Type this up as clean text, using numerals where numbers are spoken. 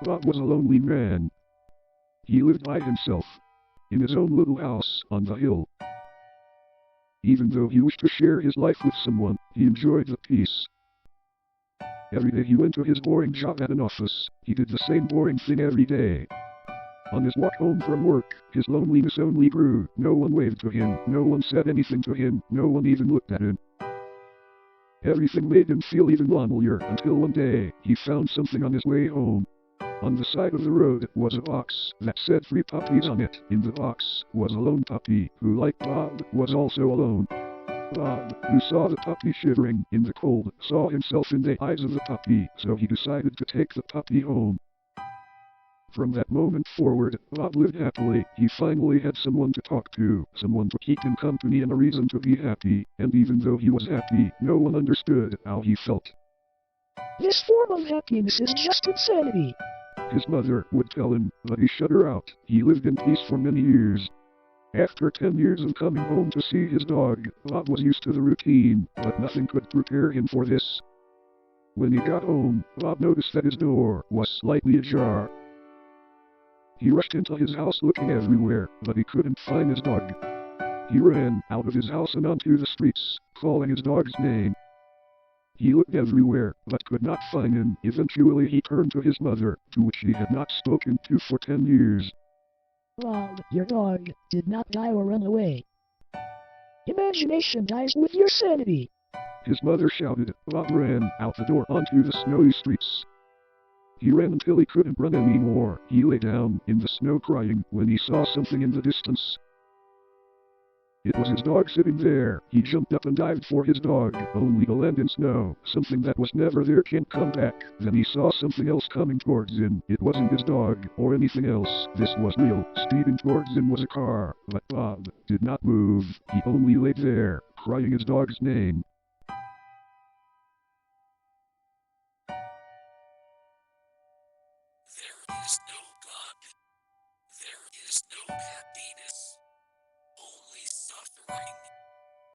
Bob was a lonely man. He lived by himself, in his own little house on the hill. Even though he wished to share his life with someone, he enjoyed the peace. Every day he went to his boring job at an office. He did the same boring thing every day. On his walk home from work, his loneliness only grew. No one waved to him, no one said anything to him, no one even looked at him. Everything made him feel even lonelier until one day, he found something on his way home. On the side of the road was a box that said 3 puppies on it. In the box was a lone puppy who, like Bob, was also alone. Bob, who saw the puppy shivering in the cold, saw himself in the eyes of the puppy, so he decided to take the puppy home. From that moment forward, Bob lived happily. He finally had someone to talk to, someone to keep him company and a reason to be happy, and even though he was happy, no one understood how he felt. This form of happiness is just insanity. His mother would tell him, but he shut her out. He lived in peace for many years. After 10 years of coming home to see his dog, Bob was used to the routine, but nothing could prepare him for this. When he got home, Bob noticed that his door was slightly ajar. He rushed into his house looking everywhere, but he couldn't find his dog. He ran out of his house and onto the streets, calling his dog's name. He looked everywhere, but could not find him. Eventually he turned to his mother, to which he had not spoken to for 10 years. Bob, your dog did not die or run away. Imagination dies with your sanity. His mother shouted. Bob ran out the door onto the snowy streets. He ran until he couldn't run anymore. He lay down in the snow crying when he saw something in the distance. It was his dog sitting there. He jumped up and dived for his dog, only to land in snow. Something that was never there can't come back. Then he saw something else coming towards him. It wasn't his dog, or anything else. This was real. Speeding towards him was a car, but Bob did not move. He only lay there, crying his dog's name.